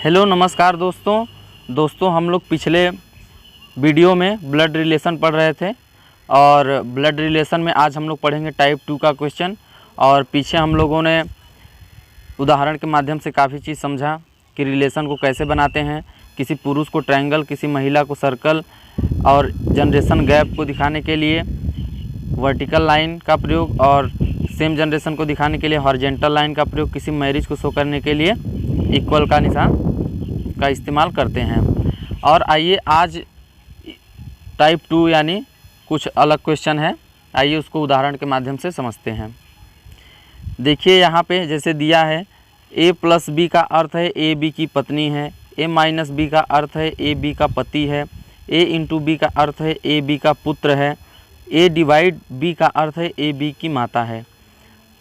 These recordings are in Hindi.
हेलो नमस्कार दोस्तों हम लोग पिछले वीडियो में ब्लड रिलेशन पढ़ रहे थे और ब्लड रिलेशन में आज हम लोग पढ़ेंगे टाइप 2 का क्वेश्चन। और पीछे हम लोगों ने उदाहरण के माध्यम से काफ़ी चीज़ समझा कि रिलेशन को कैसे बनाते हैं, किसी पुरुष को ट्रायंगल, किसी महिला को सर्कल, और जनरेशन गैप को दिखाने के लिए वर्टिकल लाइन का प्रयोग और सेम जनरेशन को दिखाने के लिए हॉरिजॉन्टल लाइन का प्रयोग, किसी मैरिज को शो करने के लिए इक्वल का निशान का इस्तेमाल करते हैं। और आइए आज टाइप 2 यानी कुछ अलग क्वेश्चन है, आइए उसको उदाहरण के माध्यम से समझते हैं। देखिए यहाँ पे जैसे दिया है a प्लस बी का अर्थ है ए बी की पत्नी है, a माइनस बी का अर्थ है ए बी का पति है, a इंटू बी का अर्थ है ए बी का पुत्र है, a डिवाइड बी का अर्थ है ए बी की माता है।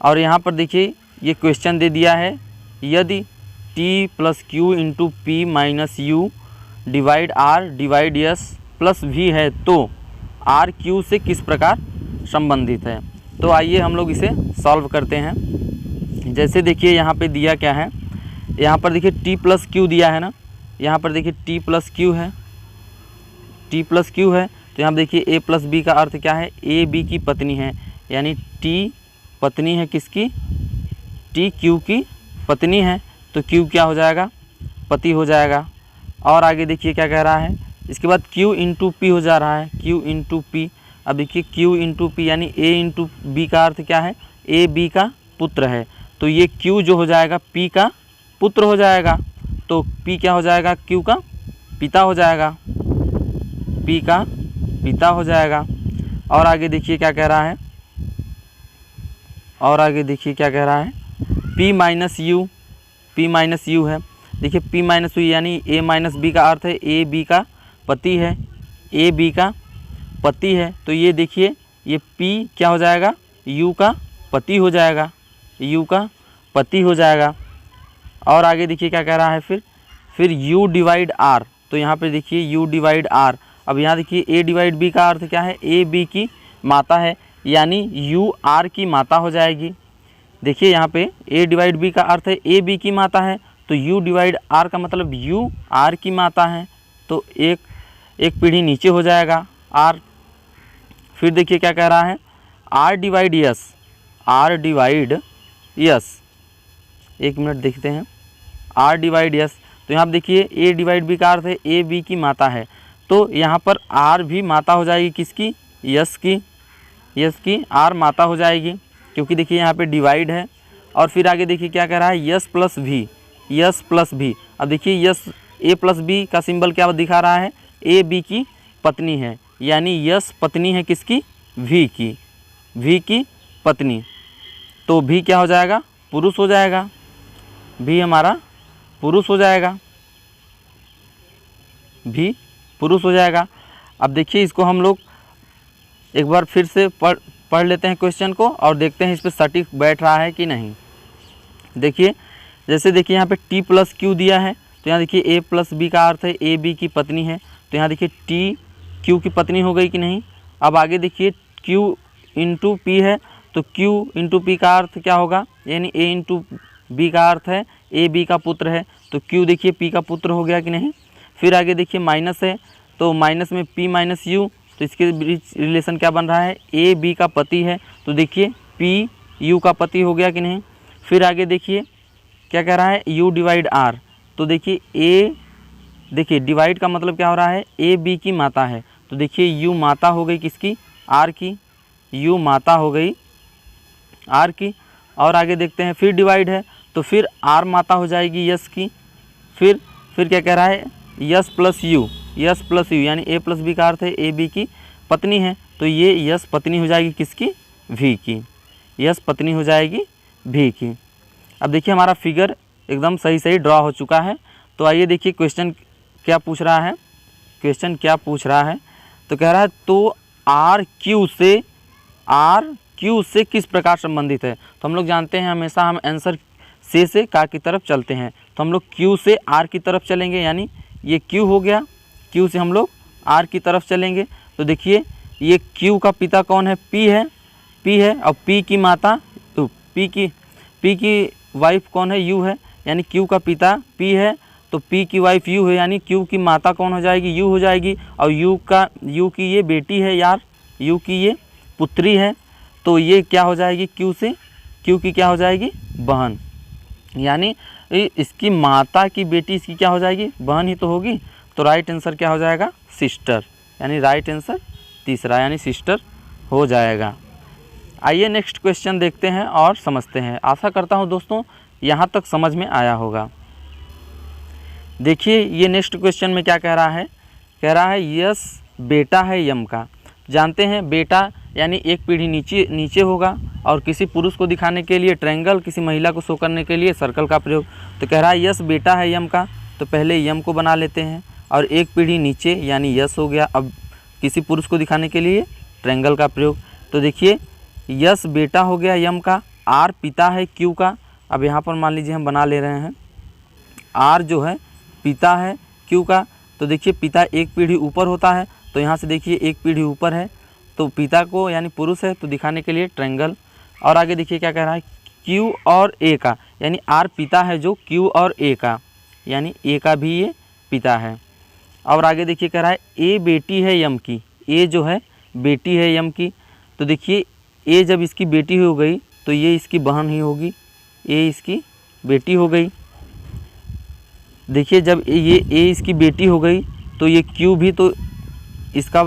और यहाँ पर देखिए ये क्वेश्चन दे दिया है, यदि t plus Q into P minus U divide R divide S plus V है तो आर क्यू से किस प्रकार संबंधित है। तो आइए हम लोग इसे सॉल्व करते हैं। जैसे देखिए यहाँ पे दिया क्या है, यहाँ पर देखिए t प्लस क्यू दिया है ना, यहाँ पर देखिए t प्लस क्यू है, t प्लस क्यू है। तो यहाँ देखिए a प्लस बी का अर्थ क्या है, ए बी की पत्नी है, यानी t पत्नी है किसकी, t क्यू की पत्नी है, तो q क्या हो जाएगा, पति हो जाएगा। और आगे देखिए क्या कह रहा है, इसके बाद q इंटू पी हो जा रहा है, q इंटू पी। अब देखिए q इंटू पी यानी a इंटू बी का अर्थ क्या है, a b का पुत्र है, तो ये q जो हो जाएगा p का पुत्र हो जाएगा, तो p क्या हो जाएगा, q का पिता हो जाएगा, p का पिता हो जाएगा। और आगे देखिए क्या कह रहा है, और आगे देखिए क्या कह रहा है, p माइनस यू है। देखिए p माइनस यू यानी a माइनस बी का अर्थ है ए बी का पति है, ए बी का पति है, तो ये देखिए ये p क्या हो जाएगा, u का पति हो जाएगा, u का पति हो जाएगा। और आगे देखिए क्या कह रहा है, फिर u डिवाइड r, तो यहाँ पे देखिए u डिवाइड r। अब यहाँ देखिए a डिवाइड b का अर्थ क्या है, ए बी की माता है, यानी u r की माता हो जाएगी। देखिए यहाँ पे a डिवाइड b का अर्थ है ए बी की माता है, तो u डिवाइड r का मतलब u r की माता है, तो एक पीढ़ी नीचे हो जाएगा r। फिर देखिए क्या कह रहा है, r डिवाइड यस, एक मिनट देखते हैं, r डिवाइड यस। तो यहाँ पर देखिए a डिवाइड b का अर्थ है ए बी की माता है, तो यहाँ पर r भी माता हो जाएगी किसकी, यस की r माता हो जाएगी, क्योंकि देखिए यहाँ पे डिवाइड है। और फिर आगे देखिए क्या कह रहा है, यस प्लस भी। अब देखिए यस a प्लस बी का सिंबल क्या दिखा रहा है, ए बी की पत्नी है, यानी यस पत्नी है किसकी, वी की पत्नी, तो भी क्या हो जाएगा, पुरुष हो जाएगा, भी हमारा पुरुष हो जाएगा, भी पुरुष हो जाएगा। अब देखिए इसको हम लोग एक बार फिर से पढ़ लेते हैं क्वेश्चन को और देखते हैं इस पर सटीक बैठ रहा है कि नहीं। देखिए जैसे देखिए यहाँ पे t प्लस क्यू दिया है, तो यहाँ देखिए a प्लस बी का अर्थ है ए बी की पत्नी है, तो यहाँ देखिए t q की पत्नी हो गई कि नहीं। अब आगे देखिए q इंटू पी है, तो q इंटू पी का अर्थ क्या होगा, यानी a इंटू बी का अर्थ है ए बी का पुत्र है, तो q देखिए p का पुत्र हो गया कि नहीं। फिर आगे देखिए माइनस है, तो माइनस में p माइनस यू, तो इसके बीच रिलेशन क्या बन रहा है, ए बी का पति है, तो देखिए p u का पति हो गया कि नहीं। फिर आगे देखिए क्या कह रहा है, u डिवाइड r, तो देखिए देखिए डिवाइड का मतलब क्या हो रहा है, ए बी की माता है, तो देखिए u माता हो गई किसकी, r की, u माता हो गई r की। और आगे देखते हैं फिर डिवाइड है, तो फिर r माता हो जाएगी यस की। फिर क्या कह रहा है, यस प्लस यू यानी a प्लस बी का अर्थ है ए बी की पत्नी है, तो ये यस पत्नी हो जाएगी किसकी, वी की, यस पत्नी हो जाएगी भी की। अब देखिए हमारा फिगर एकदम सही ड्रा हो चुका है। तो आइए देखिए क्वेश्चन क्या पूछ रहा है, तो कह रहा है तो आर क्यू से किस प्रकार संबंधित है। तो हम लोग जानते हैं हमेशा हम आंसर से का की तरफ चलते हैं, तो हम लोग क्यू से आर की तरफ चलेंगे, यानी ये क्यू हो गया, क्यू से हम लोग आर की तरफ चलेंगे। तो देखिए ये क्यू का पिता कौन है, पी है, और पी की माता, तो पी की वाइफ कौन है, यू है, यानी क्यू का पिता पी है, तो P की वाइफ U है, यानी Q की माता कौन हो जाएगी? U हो जाएगी। और U की ये बेटी है यार, U की ये पुत्री है, तो ये क्या हो जाएगी? Q की क्या हो जाएगी? बहन। यानी इसकी माता की बेटी इसकी क्या हो जाएगी? बहन ही तो होगी। तो राइट आंसर क्या हो जाएगा? सिस्टर। यानी राइट आंसर तीसरा, यानी सिस्टर हो जाएगा। आइए नेक्स्ट क्वेश्चन देखते हैं और समझते हैं। आशा करता हूँ दोस्तों यहाँ तक समझ में आया होगा। देखिए ये नेक्स्ट क्वेश्चन में क्या कह रहा है? कह रहा है यस बेटा है यम का। जानते हैं बेटा यानी एक पीढ़ी नीचे होगा, और किसी पुरुष को दिखाने के लिए ट्रायंगल, किसी महिला को शो करने के लिए सर्कल का प्रयोग। तो कह रहा है यस बेटा है यम का, तो पहले यम को बना लेते हैं और एक पीढ़ी नीचे यानी यस हो गया। अब किसी पुरुष को दिखाने के लिए ट्रायंगल का प्रयोग। तो देखिए यस बेटा हो गया यम का, आर पिता है क्यू का। अब यहाँ पर मान लीजिए हम बना ले रहे हैं, आर जो है पिता है क्यू का। तो देखिए पिता एक पीढ़ी ऊपर होता है, तो यहाँ से देखिए एक पीढ़ी ऊपर है, तो पिता को यानी पुरुष है तो दिखाने के लिए ट्रायंगल। और आगे देखिए क्या कह रहा है? क्यू और ए का, यानी आर पिता है जो क्यू और ए का, यानी ए का भी ये पिता है। और आगे देखिए कह रहा है ए बेटी है यम की, ए जो है बेटी है यम की। तो देखिए ए जब इसकी बेटी हो गई तो ये इसकी बहन ही होगी, ए इसकी बेटी हो गई। देखिए जब ये ए इसकी बेटी हो गई तो ये क्यू भी तो इसका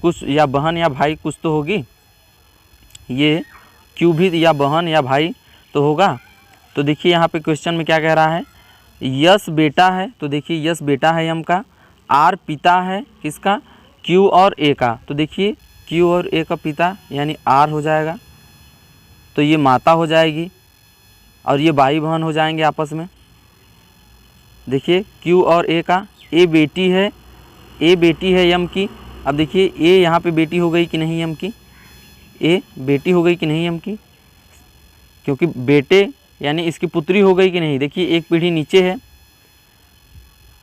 कुछ या बहन या भाई कुछ तो होगी, ये क्यू भी या बहन या भाई तो होगा। तो देखिए यहाँ पे क्वेश्चन में क्या कह रहा है? यस बेटा है, तो देखिए यस बेटा है यम का, आर पिता है किसका? क्यू और ए का। तो देखिए क्यू और ए का पिता यानी आर हो जाएगा, तो ये माता हो जाएगी और ये भाई बहन हो जाएंगे आपस में। देखिए क्यू और ए का, ए बेटी है यम की। अब देखिए ए यहाँ पे बेटी हो गई कि नहीं यम की? ए बेटी हो गई कि नहीं यम की? क्योंकि बेटे यानी इसकी पुत्री हो गई कि नहीं? देखिए एक पीढ़ी नीचे है,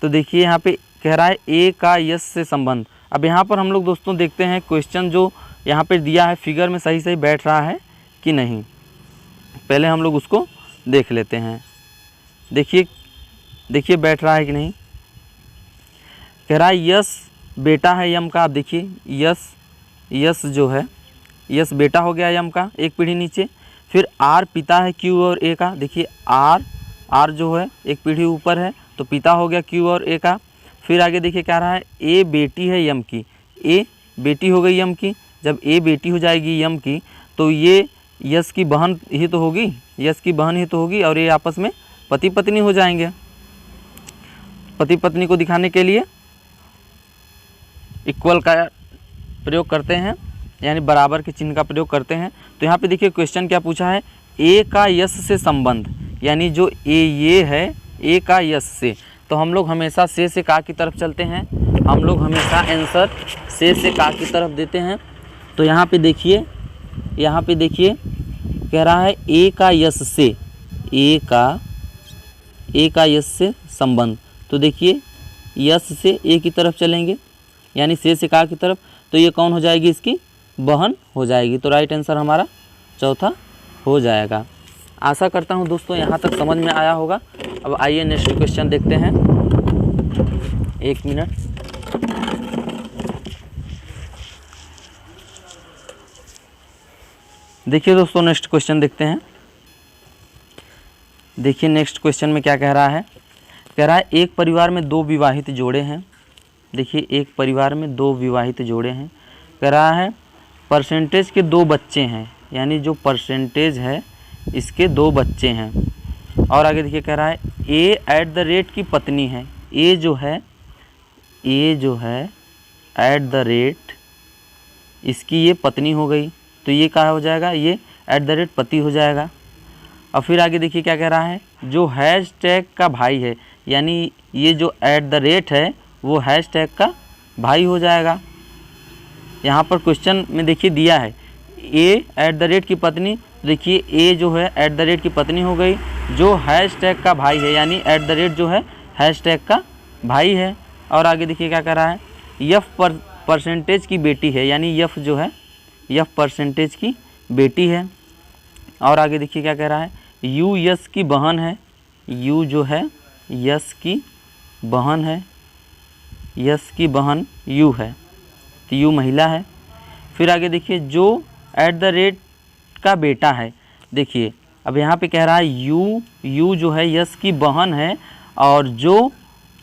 तो देखिए यहाँ पे कह रहा है ए का यस से संबंध। अब यहाँ पर हम लोग दोस्तों देखते हैं क्वेश्चन जो यहाँ पे दिया है फिगर में सही बैठ रहा है कि नहीं, पहले हम लोग उसको देख लेते हैं। देखिए बैठ रहा है कि नहीं। कह रहा है यस बेटा है यम का। आप देखिए यस जो है यस बेटा हो गया यम का, एक पीढ़ी नीचे। फिर आर पिता है क्यू और ए का। देखिए आर जो है एक पीढ़ी ऊपर है, तो पिता हो गया क्यू और ए का। फिर आगे देखिए क्या रहा है? ए बेटी है यम की, ए बेटी हो गई यम की। जब ए बेटी हो जाएगी यम की तो ये यस की बहन ही तो होगी, यस की बहन ही तो होगी, और ये आपस में पति पत्नी हो जाएंगे। पति पत्नी को दिखाने के लिए इक्वल का प्रयोग करते हैं, यानी बराबर के चिन्ह का प्रयोग करते हैं। तो यहाँ पे देखिए क्वेश्चन क्या पूछा है? ए का यस से संबंध, यानी जो ये है ए का यस से। तो हम लोग हमेशा से का की तरफ चलते हैं, हम लोग हमेशा आंसर से का की तरफ देते हैं। तो यहाँ पे देखिए कह रहा है ए का यस से, ए का यस से संबंध। तो देखिए यस से ए की तरफ चलेंगे, यानी से का की तरफ, तो ये कौन हो जाएगी? इसकी बहन हो जाएगी। तो राइट आंसर हमारा चौथा हो जाएगा। आशा करता हूँ दोस्तों यहाँ तक समझ में आया होगा। अब आइए नेक्स्ट क्वेश्चन देखते हैं। एक मिनट। देखिए दोस्तों नेक्स्ट क्वेश्चन देखते हैं। देखिए नेक्स्ट क्वेश्चन में क्या कह रहा है? कह रहा है एक परिवार में दो विवाहित जोड़े हैं। देखिए एक परिवार में दो विवाहित जोड़े हैं। कह रहा है परसेंटेज के दो बच्चे हैं, यानी जो परसेंटेज है इसके दो बच्चे हैं। और आगे देखिए कह रहा है ए एट द रेट की पत्नी है। ए जो है एट द रेट इसकी ये पत्नी हो गई, तो ये क्या हो जाएगा? ये एट द रेट पति हो जाएगा। और फिर आगे देखिए क्या कह रहा है? जो हैशटैग का भाई है, यानी ये जो एट द रेट है वो हैशटैग का भाई हो जाएगा। यहाँ पर क्वेश्चन में देखिए दिया है ए एट द रेट की पत्नी, देखिए ए जो है एट द रेट की पत्नी हो गई, जो हैशटैग का भाई है, यानी एट द रेट जो है हैशटैग का भाई है। और आगे देखिए क्या कह रहा है? यफ परसेंटेज की बेटी है, यानी यफ जो है यफ परसेंटेज की बेटी है। और आगे देखिए क्या कह रहा है? यू यस की बहन है, यू जो है यस की बहन है, यस की बहन यू है, तो यू महिला है। फिर आगे देखिए जो एट द रेट का बेटा है, देखिए अब यहाँ पे कह रहा है यू जो है यस की बहन है, और जो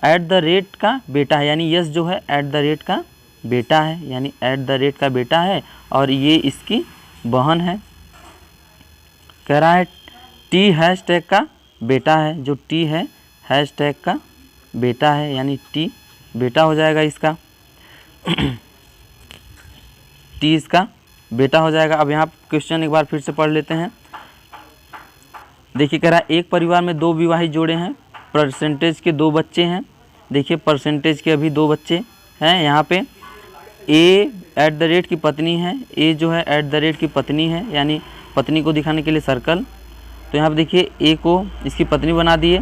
एट द रेट का बेटा है, यानी यस जो है एट द रेट का बेटा है, यानी एट द रेट का बेटा है, और ये इसकी बहन है। कह रहा है टी हैशटैग का बेटा है, जो टी है हैशटैग का बेटा है, यानी टी बेटा हो जाएगा इसका टी इसका बेटा हो जाएगा। अब यहाँ क्वेश्चन एक बार फिर से पढ़ लेते हैं। देखिए कह रहा है एक परिवार में 2 विवाहित जोड़े हैं, परसेंटेज के 2 बच्चे हैं। देखिए परसेंटेज के अभी 2 बच्चे हैं। यहाँ पे ए एट द रेट की पत्नी है, ए जो है एट द रेट की पत्नी है, यानी पत्नी को दिखाने के लिए सर्कल। तो यहाँ पे देखिए ए को इसकी पत्नी बना दिए।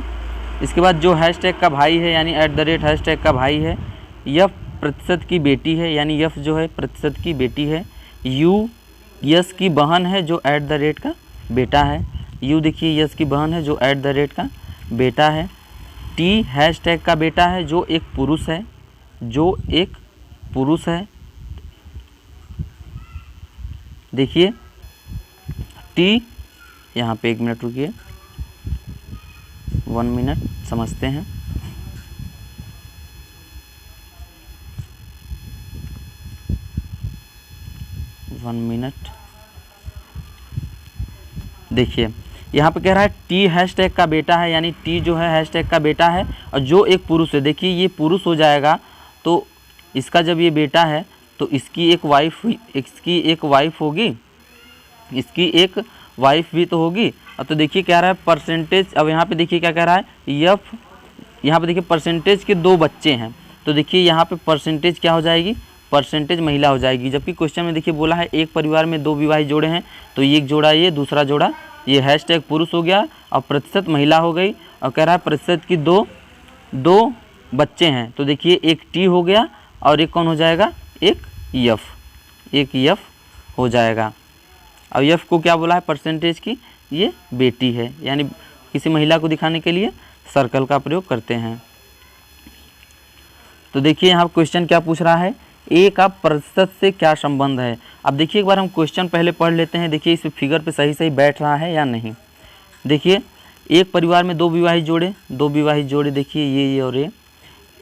इसके बाद जो हैशटैग का भाई है, यानी एट द रेट हैशटैग का भाई है, यफ प्रतिशत की बेटी है, यानी यफ जो है प्रतिशत की बेटी है। यू यस की बहन है, जो एट द रेट का बेटा है। यू देखिए यस की बहन है, जो एट द रेट का बेटा है। टी हैशटैग का बेटा है, जो एक पुरुष है, जो एक पुरुष है। देखिए टी, यहाँ पे 1 मिनट रुकिए, 1 मिनट समझते हैं। देखिए यहाँ पे कह रहा है टी हैशटैग का बेटा है, यानी टी जो है हैशटैग का बेटा है, और जो एक पुरुष है। देखिए ये पुरुष हो जाएगा, तो इसका जब ये बेटा है तो इसकी एक वाइफ होगी, इसकी एक वाइफ भी तो होगी। अब तो देखिए कह रहा है परसेंटेज, अब यहाँ पे देखिए क्या कह रहा है, यफ यहाँ पे देखिए परसेंटेज के 2 बच्चे हैं, तो देखिए यहाँ पे परसेंटेज क्या हो जाएगी, परसेंटेज महिला हो जाएगी। जबकि क्वेश्चन में देखिए बोला है एक परिवार में 2 विवाहित जोड़े हैं, तो ये एक जोड़ा ये, दूसरा जोड़ा ये, हैशटैग पुरुष हो गया और प्रतिशत महिला हो गई। और कह रहा है प्रतिशत की दो बच्चे हैं, तो देखिए एक टी हो गया और एक कौन हो जाएगा, एक यफ हो जाएगा। और यफ को क्या बोला है, परसेंटेज की ये बेटी है, यानी किसी महिला को दिखाने के लिए सर्कल का प्रयोग करते हैं। तो देखिए यहाँ क्वेश्चन क्या पूछ रहा है, ए का प्रतिशत से क्या संबंध है। अब देखिए एक बार हम क्वेश्चन पहले पढ़ लेते हैं, देखिए इस फिगर पे सही बैठ रहा है या नहीं। देखिए एक परिवार में 2 विवाहित जोड़े, देखिए ये और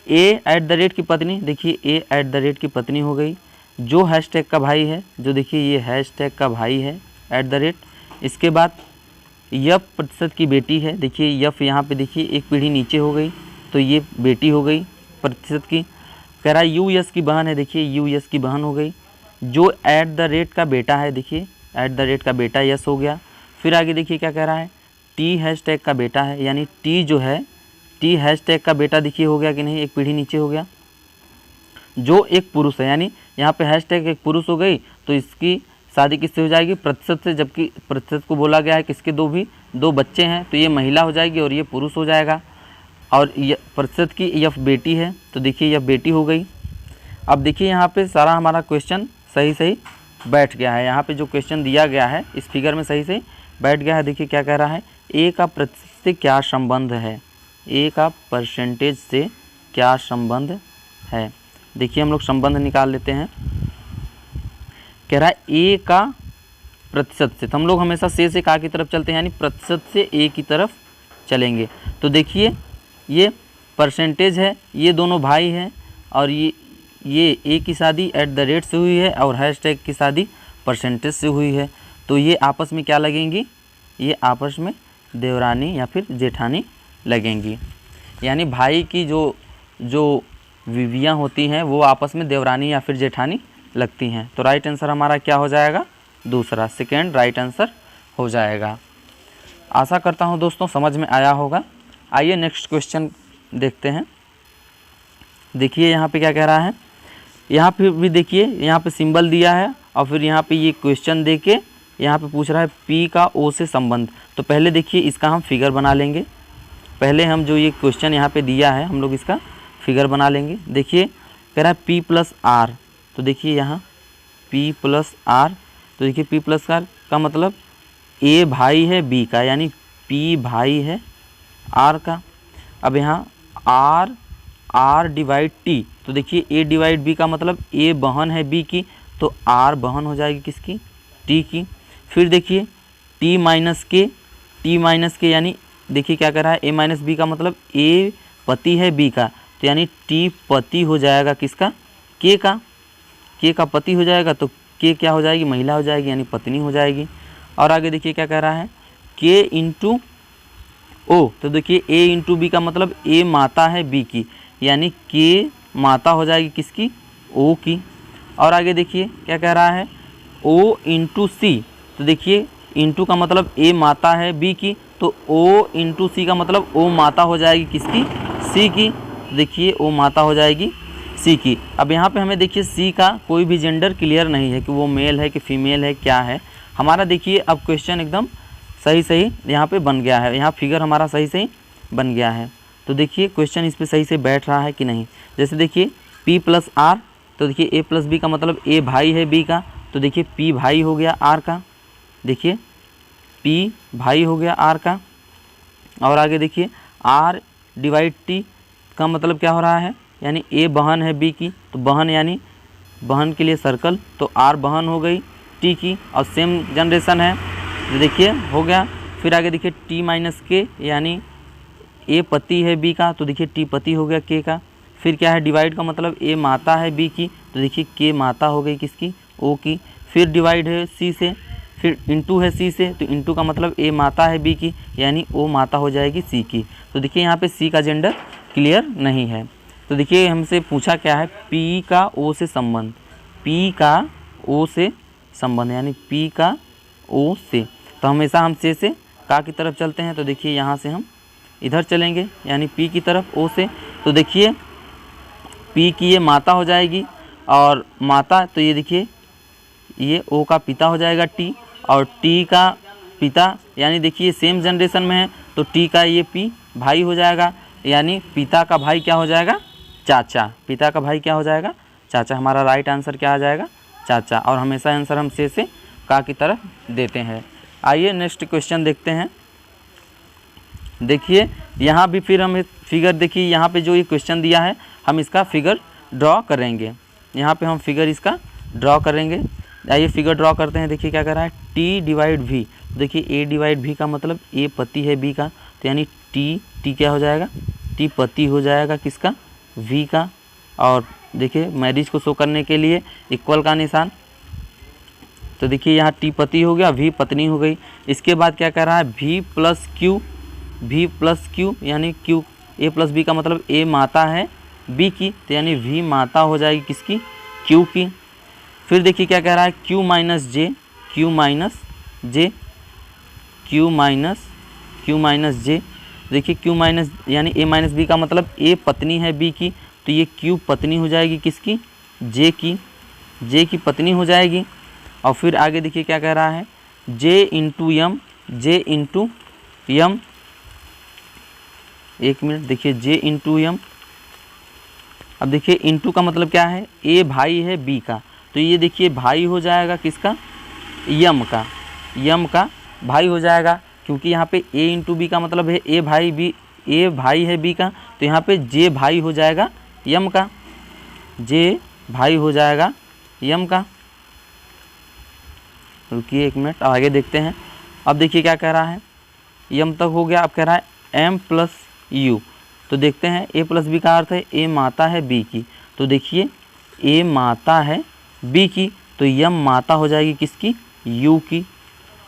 ए एट द रेट की पत्नी, देखिए ए एट द रेट की पत्नी हो गई। जो हैशटैग का भाई है, जो देखिए ये हैशटैग का भाई है एट द रेट। इसके बाद यफ प्रतिशत की बेटी है, देखिए यफ यहाँ पे देखिए एक पीढ़ी नीचे हो गई, तो ये बेटी हो गई प्रतिशत की। कह रहा है यू यस की बहन है, देखिए यू यस की बहन हो गई। जो एट द रेट का बेटा है, देखिए एट द रेट का बेटा यस हो गया। फिर आगे देखिए क्या कह रहा है, टी हैशटैग का बेटा है, यानी टी जो है टी हैशटैग का बेटा देखिए हो गया कि नहीं, एक पीढ़ी नीचे हो गया। जो एक पुरुष है, यानी यहाँ पे हैशटैग एक पुरुष हो गई, तो इसकी शादी किससे हो जाएगी, प्रतिशत से। जबकि प्रतिशत को बोला गया है किसके 2 बच्चे हैं, तो ये महिला हो जाएगी और ये पुरुष हो जाएगा। और प्रतिशत की यफ बेटी है, तो देखिए यफ बेटी हो गई। अब देखिए यहाँ पे सारा हमारा क्वेश्चन सही बैठ गया है। यहाँ पे जो क्वेश्चन दिया गया है इस फिगर में सही बैठ गया है। देखिए क्या कह रहा है, ए का प्रतिशत से क्या संबंध है, ए का परसेंटेज से क्या संबंध है। देखिए हम लोग संबंध निकाल लेते हैं। कह रहा है ए का प्रतिशत से, तो हम लोग हमेशा से का की तरफ चलते हैं, यानी प्रतिशत से ए की तरफ चलेंगे। तो देखिए ये परसेंटेज है, ये दोनों भाई हैं, और ये ए की शादी एट द रेट से हुई है और हैशटैग की शादी परसेंटेज से हुई है। तो ये आपस में क्या लगेंगी, ये आपस में देवरानी या फिर जेठानी लगेंगी। यानी भाई की जो बीवियाँ होती हैं वो आपस में देवरानी या फिर जेठानी लगती हैं। तो राइट आंसर हमारा क्या हो जाएगा, दूसरा, सेकेंड राइट आंसर हो जाएगा। आशा करता हूँ दोस्तों समझ में आया होगा। आइए नेक्स्ट क्वेश्चन देखते हैं। देखिए यहाँ पे क्या कह रहा है, यहाँ पे भी देखिए यहाँ पे सिंबल दिया है और फिर यहाँ पे ये क्वेश्चन दे के यहाँ पे पूछ रहा है पी का ओ से संबंध। तो पहले देखिए इसका हम फिगर बना लेंगे। पहले हम जो ये क्वेश्चन यहाँ पे दिया है हम लोग इसका फिगर बना लेंगे। देखिए कह रहा है पी प्लस आर, तो देखिए यहाँ पी प्लस आर, तो देखिए पी प्लस आर का मतलब ए भाई है बी का, यानी पी भाई है आर का। अब यहाँ आर आर डिवाइड टी, तो देखिए ए डिवाइड बी का मतलब ए बहन है बी की, तो आर बहन हो जाएगी किसकी, टी की। फिर देखिए टी माइनस के यानी देखिए क्या कर रहा है, ए माइनस बी का मतलब ए पति है बी का, तो यानी टी पति हो जाएगा किसका, के का पति हो जाएगा, तो के क्या हो जाएगी, महिला हो जाएगी यानी पत्नी हो जाएगी। और आगे देखिए क्या कह रहा है, के इंटू ओ, तो देखिए ए इंटू बी का मतलब ए माता है बी की, यानी के माता हो जाएगी किसकी, ओ की। और आगे देखिए क्या कह रहा है, ओ इंटू सी, तो देखिए इंटू का मतलब ए माता है बी की, तो ओ इंटू सी का मतलब ओ माता हो जाएगी किसकी, सी की। देखिए ओ माता हो जाएगी सी की। अब यहाँ पे हमें देखिए सी का कोई भी जेंडर क्लियर नहीं है कि वो मेल है कि फीमेल है, क्या है हमारा। देखिए अब क्वेश्चन एकदम सही यहाँ पे बन गया है, यहाँ फिगर हमारा सही बन गया है। तो देखिए क्वेश्चन इस पर सही से बैठ रहा है कि नहीं। जैसे देखिए P प्लस आर, तो देखिए A प्लस बी का मतलब A भाई है B का, तो देखिए P भाई हो गया R का, देखिए P भाई हो गया R का। और आगे देखिए R डिवाइड T का मतलब क्या हो रहा है, यानी A बहन है B की, तो बहन यानी बहन के लिए सर्कल, तो R बहन हो गई T की, और सेम जनरेशन है, तो देखिए हो गया। फिर आगे देखिए T माइनस के यानी A पति है B का, तो देखिए T पति हो गया K का। फिर क्या है, डिवाइड का मतलब A माता है B की, तो देखिए K माता हो गई किसकी, O की। फिर डिवाइड है C से, फिर इंटू है C से, तो इंटू का मतलब A माता है B की, यानी O माता हो जाएगी C की। तो देखिए यहाँ पे C का जेंडर क्लियर नहीं है। तो देखिए हमसे पूछा क्या है, P का O से संबंध, P का O से संबंध यानी P का O से, तो हमेशा हम से का की तरफ चलते हैं। तो देखिए यहाँ से हम इधर चलेंगे यानी P की तरफ O से, तो देखिए P की ये माता हो जाएगी, और माता तो ये देखिए ये O का पिता हो जाएगा T, और T का पिता यानी देखिए सेम जनरेशन में है, तो T का ये P भाई हो जाएगा, यानी पिता का भाई क्या हो जाएगा, चाचा। पिता का भाई क्या हो जाएगा, चाचा। हमारा राइट आंसर क्या आ जाएगा, चाचा। और हमेशा आंसर हम से का की तरफ देते हैं। आइए नेक्स्ट क्वेश्चन देखते हैं। देखिए यहाँ भी फिर हम फिगर, देखिए यहाँ पे जो ये क्वेश्चन दिया है हम इसका फिगर ड्रॉ करेंगे। यहाँ पे हम फिगर इसका ड्रॉ करेंगे। आइए फिगर ड्रॉ करते हैं। देखिए क्या कर रहा है, T डिवाइड V, देखिए A डिवाइड V का मतलब A पति है B का, तो यानी T क्या हो जाएगा, T पति हो जाएगा किसका, V का। और देखिए मैरिज को शो करने के लिए इक्वल का निशान, तो देखिए यहाँ T पति हो गया, V पत्नी हो गई। इसके बाद क्या कह रहा है, V प्लस Q यानी Q, A प्लस B का मतलब A माता है B की, तो यानी V माता हो जाएगी किसकी, Q की। फिर देखिए क्या कह रहा है, Q माइनस J, देखिए Q माइनस यानी A माइनस B का मतलब A पत्नी है B की, तो ये Q पत्नी हो जाएगी किसकी, J की पत्नी हो जाएगी। और फिर आगे देखिए क्या कह रहा है, J इंटू यम, एक मिनट, देखिए J इंटू यम। अब देखिए इंटू का मतलब क्या है, A भाई है B का, तो ये देखिए भाई हो जाएगा किसका, यम का भाई हो जाएगा, क्योंकि यहाँ पे A इंटू बी का मतलब है A भाई है B का, तो यहाँ पे J भाई हो जाएगा यम का, J भाई हो जाएगा यम का। रुकिए एक मिनट, आगे देखते हैं। अब देखिए क्या कह रहा है, यम तक हो गया, अब कह रहा है M प्लस U, तो देखते हैं A प्लस बी का अर्थ है A माता है B की, तो देखिए A माता है B की, तो यम माता हो जाएगी किसकी, U की।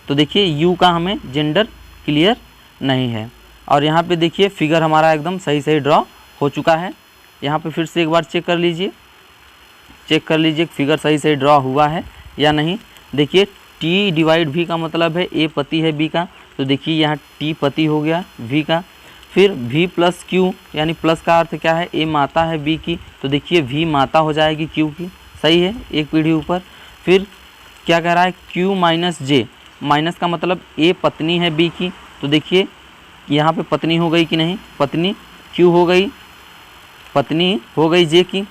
तो देखिए U का हमें जेंडर क्लियर नहीं है। और यहाँ पे देखिए फिगर हमारा एकदम सही ड्रॉ हो चुका है। यहाँ पे फिर से एक बार चेक कर लीजिए फिगर सही ड्रॉ हुआ है या नहीं। देखिए T डिवाइड V का मतलब है A पति है B का, तो देखिए यहाँ T पति हो गया V का। फिर V प्लस Q यानी प्लस का अर्थ क्या है, A माता है B की, तो देखिए V माता हो जाएगी Q की, सही है, एक पीढ़ी ऊपर। फिर क्या कह रहा है, Q माइनस J, माइनस का मतलब A पत्नी है B की, तो देखिए यहाँ पे पत्नी हो गई कि नहीं, पत्नी Q हो गई, पत्नी हो गई J की,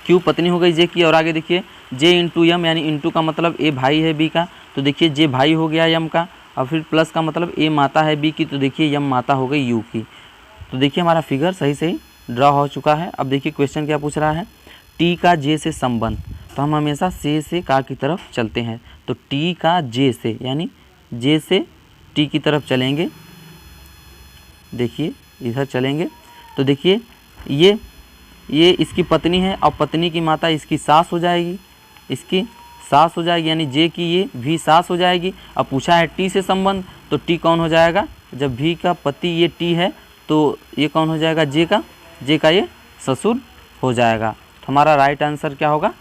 Q पत्नी हो गई J की। और आगे देखिए J इंटू यम यानी इंटू का मतलब A भाई है B का, तो देखिए J भाई हो गया यम का। और फिर प्लस का मतलब A माता है B की, तो देखिए यम माता हो गई U की। तो देखिए हमारा फिगर सही ड्रॉ हो चुका है। अब देखिए क्वेश्चन क्या पूछ रहा है, टी का जे से संबंध। तो हम हमेशा से का की तरफ चलते हैं, तो टी का जे से यानी जे से टी की तरफ चलेंगे। देखिए इधर चलेंगे तो देखिए ये इसकी पत्नी है और पत्नी की माता इसकी सास हो जाएगी, इसकी सास हो जाएगी, यानी जे की ये भी सास हो जाएगी। अब पूछा है टी से संबंध, तो टी कौन हो जाएगा, जब भी का पति ये टी है तो ये कौन हो जाएगा, जे का ये ससुर हो जाएगा। तो हमारा राइट आंसर क्या होगा,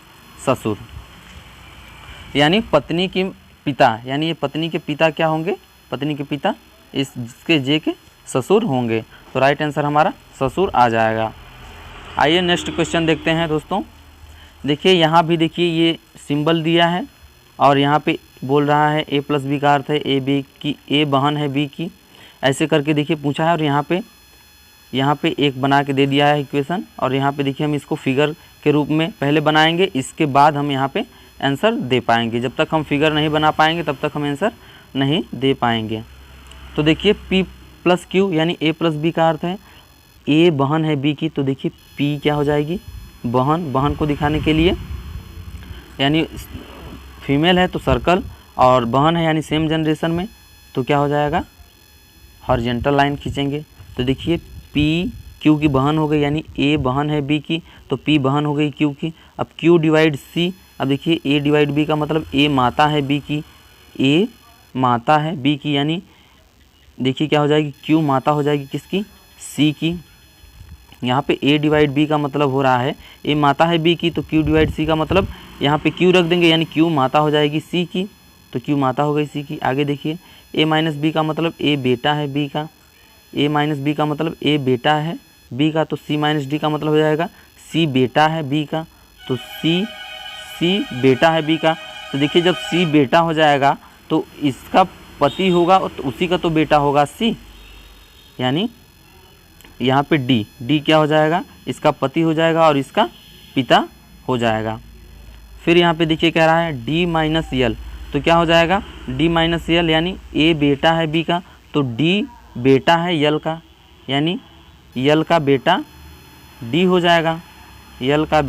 ससुर, यानी पत्नी की पिता, यानी ये पत्नी के पिता क्या होंगे, पत्नी के पिता इसके जे के ससुर होंगे। तो राइट आंसर हमारा ससुर आ जाएगा। आइए नेक्स्ट क्वेश्चन देखते हैं दोस्तों। देखिए यहाँ भी देखिए ये सिंबल दिया है और यहाँ पे बोल रहा है ए प्लस बी का अर्थ है ए बी की, ए बहन है बी की, ऐसे करके देखिए पूछा है। और यहाँ पे एक बना के दे दिया है इक्वेशन, और यहाँ पे देखिए हम इसको फिगर के रूप में पहले बनाएंगे, इसके बाद हम यहाँ पे आंसर दे पाएंगे। जब तक हम फिगर नहीं बना पाएंगे तब तक हम आंसर नहीं दे पाएंगे। तो देखिए P प्लस क्यू यानी ए प्लस बी का अर्थ है ए बहन है बी की, तो देखिए P क्या हो जाएगी, बहन को दिखाने के लिए, यानी फीमेल है तो सर्कल, और बहन है यानी सेम जनरेशन में, तो क्या हो जाएगा, हॉरिजॉन्टल लाइन खींचेंगे। तो देखिए P क्यू की बहन हो गई, यानी ए बहन है बी की, तो P बहन हो गई क्यू की। अब Q डिवाइड C, अब देखिए A डिवाइड B का मतलब ए माता है बी की, ए माता है बी की, यानी देखिए क्या हो जाएगी, Q माता हो जाएगी किसकी, C की। यहाँ पे A डिवाइड B का मतलब हो रहा है ए माता है B की, तो Q डिवाइड C का मतलब यहाँ पे Q रख देंगे, यानी Q माता हो जाएगी C की, तो Q माता हो गई C की। आगे देखिए A माइनस B का मतलब A बेटा है B का, A माइनस B का मतलब A बेटा है B का, तो C माइनस D का मतलब हो जाएगा C बेटा है B का, तो C बेटा है B का। तो देखिए जब C बेटा हो जाएगा तो इसका पति होगा तो उसी का तो बेटा होगा C, यानी यहाँ पे D क्या हो जाएगा, इसका पति हो जाएगा और इसका पिता हो जाएगा। फिर यहाँ पे देखिए कह रहा है D माइनस यल, तो क्या हो जाएगा D माइनस यल, यानी A बेटा है B का, तो D बेटा है यल का, यानी यल का बेटा D हो जाएगा, यल का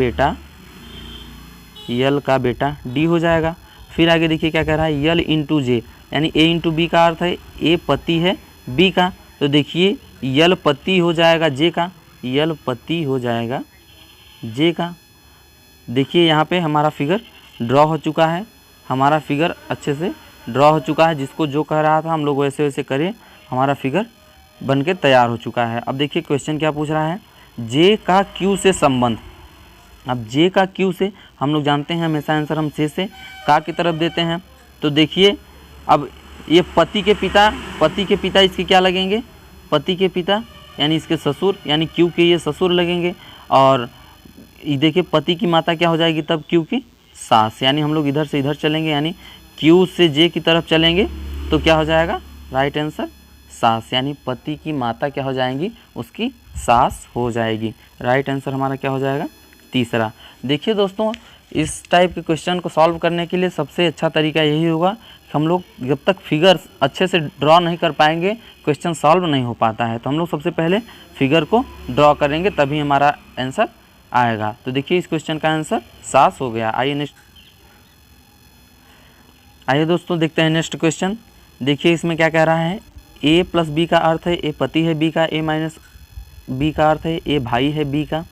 बेटा D हो जाएगा। फिर आगे देखिए क्या कह रहा है, यल इंटू जे, यानी A इंटू बी का अर्थ है ए पति है B का, तो देखिए यल पति हो जाएगा जे का, यल पति हो जाएगा जे का। देखिए यहाँ पे हमारा फिगर ड्रॉ हो चुका है, हमारा फिगर अच्छे से ड्रॉ हो चुका है, जिसको जो कह रहा था हम लोग वैसे वैसे करें, हमारा फिगर बन के तैयार हो चुका है। अब देखिए क्वेश्चन क्या पूछ रहा है, जे का क्यू से संबंध। अब जे का क्यू से हम लोग जानते हैं हमेशा आंसर हम से का की तरफ देते हैं। तो देखिए अब ये पति के पिता इसके क्या लगेंगे, पति के पिता यानी इसके ससुर, यानी क्यू के ये ससुर लगेंगे। और ये देखिए पति की माता क्या हो जाएगी तब, क्यू की सास, यानी हम लोग इधर से इधर चलेंगे, यानी क्यू से जे की तरफ चलेंगे तो क्या हो जाएगा, राइट आंसर सास, यानी पति की माता क्या हो जाएंगी, उसकी सास हो जाएगी। राइट आंसर हमारा क्या हो जाएगा, तीसरा। देखिए दोस्तों इस टाइप के क्वेश्चन को सॉल्व करने के लिए सबसे अच्छा तरीका यही होगा कि हम लोग जब तक फिगर अच्छे से ड्रॉ नहीं कर पाएंगे क्वेश्चन सॉल्व नहीं हो पाता है। तो हम लोग सबसे पहले फिगर को ड्रॉ करेंगे तभी हमारा आंसर आएगा। तो देखिए इस क्वेश्चन का आंसर सास हो गया। आइए दोस्तों देखते हैं नेक्स्ट क्वेश्चन। देखिए इसमें क्या कह रहा है, ए प्लस बी का अर्थ है ए पति है बी का, ए माइनस बी का अर्थ है ए भाई है बी का,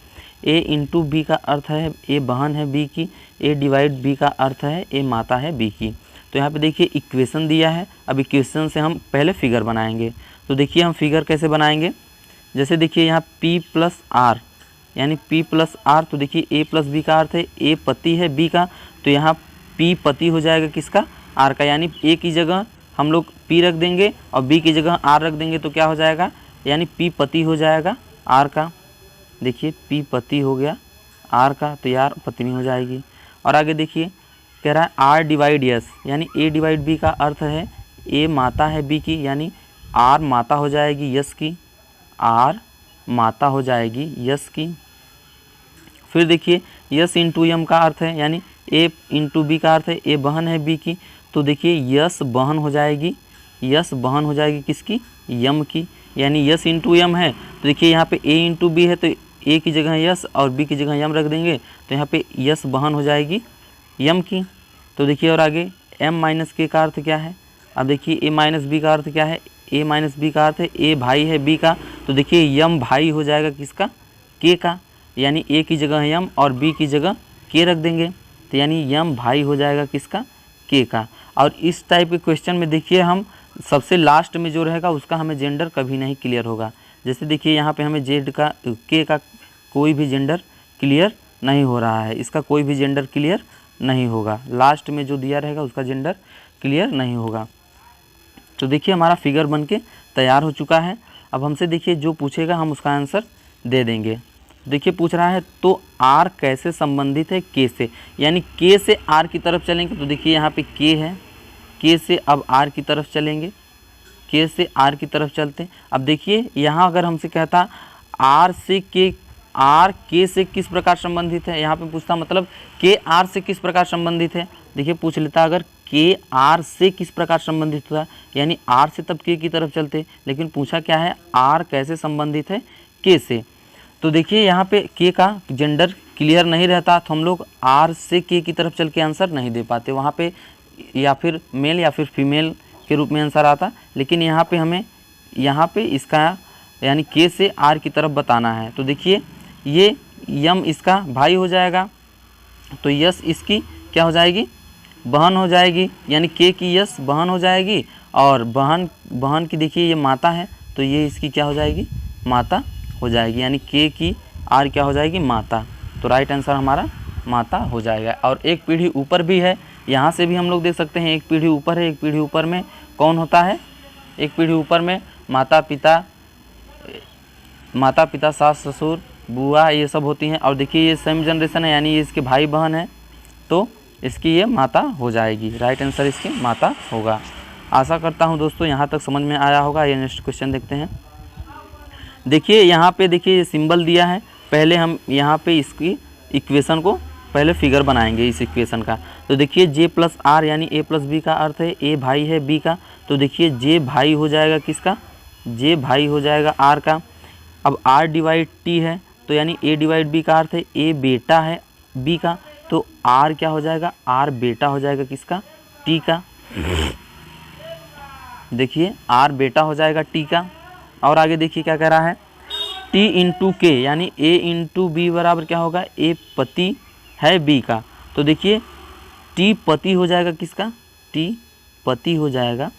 ए इंटू बी का अर्थ है ए बहन है बी की, ए डिवाइड बी का अर्थ है ए माता है बी की। तो यहाँ पे देखिए इक्वेशन दिया है, अब इक्वेशन से हम पहले फिगर बनाएंगे। तो देखिए हम फिगर कैसे बनाएंगे, जैसे देखिए यहाँ P प्लस आर, यानी P प्लस आर, तो देखिए ए प्लस बी का अर्थ है ए पति है बी का, तो यहाँ P पति हो जाएगा किसका, आर का, यानी ए की जगह हम लोग P रख देंगे और बी की जगह आर रख देंगे तो क्या हो जाएगा, यानी P पति हो जाएगा आर का। देखिए P पति हो गया आर का, तो यार पत्नी हो जाएगी। और आगे देखिए कह रहा है आर डिवाइड यस, यानी ए डिवाइड बी का अर्थ है ए माता है बी की, यानी आर माता हो जाएगी यस की, आर माता हो जाएगी यस की। फिर देखिए यस इंटू यम का अर्थ है, यानी ए इंटू बी का अर्थ है ए बहन है बी की, तो देखिए यस बहन हो जाएगी, यस बहन हो जाएगी किसकी, यम की, यानी यस इंटू यम है। तो देखिए यहाँ पे ए इंटू बी है तो ए की जगह यस और बी की जगह यम रख देंगे तो यहाँ पे यस बहन हो जाएगी यम की। तो देखिए और आगे एम माइनस के का अर्थ क्या है, अब देखिए ए माइनस बी का अर्थ क्या है, ए माइनस बी का अर्थ है ए भाई है बी का, तो देखिए यम भाई हो जाएगा किसका, के का, यानी ए की जगह यम और बी की जगह के रख देंगे तो यानी यम भाई हो जाएगा किसका, के का। और इस टाइप के क्वेश्चन में देखिए हम सबसे लास्ट में जो रहेगा उसका हमें जेंडर कभी नहीं क्लियर होगा। जैसे देखिए यहाँ पे हमें जेड का के का कोई भी जेंडर क्लियर नहीं हो रहा है, इसका कोई भी जेंडर क्लियर नहीं होगा, लास्ट में जो दिया रहेगा उसका जेंडर क्लियर नहीं होगा। तो देखिए हमारा फिगर बन के तैयार हो चुका है। अब हमसे देखिए जो पूछेगा हम उसका आंसर दे देंगे। देखिए पूछ रहा है तो आर कैसे संबंधित है के से, यानी के से आर की तरफ चलेंगे तो देखिए यहाँ पे के है, के से अब आर की तरफ चलेंगे, के से आर की तरफ चलते हैं। अब देखिए यहाँ अगर हमसे कहता आर से के, आर के से किस प्रकार संबंधित है, यहाँ पे पूछता मतलब के आर से किस प्रकार संबंधित है। देखिए पूछ लेता अगर के आर से किस प्रकार संबंधित होता है, यानी आर से तब के की तरफ चलते, लेकिन पूछा क्या है आर कैसे संबंधित है के से। तो देखिए यहाँ पे के का जेंडर क्लियर नहीं रहता तो हम लोग आर से के की तरफ चल के आंसर नहीं दे पाते, वहाँ पे या फिर मेल या फिर फीमेल के रूप में आंसर आता। लेकिन यहाँ पे हमें यहाँ पे इसका यानी के से आर की तरफ बताना है। तो देखिए ये यम इसका भाई हो जाएगा तो यस इसकी क्या हो जाएगी, बहन हो जाएगी, यानी के की यस बहन हो जाएगी और बहन की देखिए ये माता है तो ये इसकी क्या हो जाएगी, माता हो जाएगी, यानी के की आर क्या हो जाएगी, माता। तो राइट आंसर हमारा माता हो जाएगा। और एक पीढ़ी ऊपर भी है, यहाँ से भी हम लोग देख सकते हैं एक पीढ़ी ऊपर है, एक पीढ़ी ऊपर में कौन होता है, एक पीढ़ी ऊपर में माता पिता सास ससुर बुआ ये सब होती हैं। और देखिए ये सेम जनरेशन है यानी ये इसके भाई बहन है तो इसकी ये माता हो जाएगी, राइट आंसर इसकी माता होगा। आशा करता हूँ दोस्तों यहाँ तक समझ में आया होगा। ये नेक्स्ट क्वेश्चन देखते हैं। देखिए यहाँ पे देखिए ये सिंबल दिया है, पहले हम यहाँ पे इसकी इक्वेशन को पहले फिगर बनाएंगे इस इक्वेशन का। तो देखिए जे प्लस आर यानी ए प्लस बी का अर्थ है ए भाई है बी का, तो देखिए जे भाई हो जाएगा किसका, जे भाई हो जाएगा आर का। अब आर डिवाइड टी है तो यानी ए डिवाइड बी का अर्थ है ए बेटा है बी का, तो आर क्या हो जाएगा, आर बेटा हो जाएगा किसका, टी का। देखिए आर बेटा हो जाएगा टी का। और आगे देखिए क्या कह रहा है, टी इंटू के यानी ए इंटू बी बराबर क्या होगा, ए पति है बी का। तो देखिए टी पति हो जाएगा किसका, टी पति हो जाएगा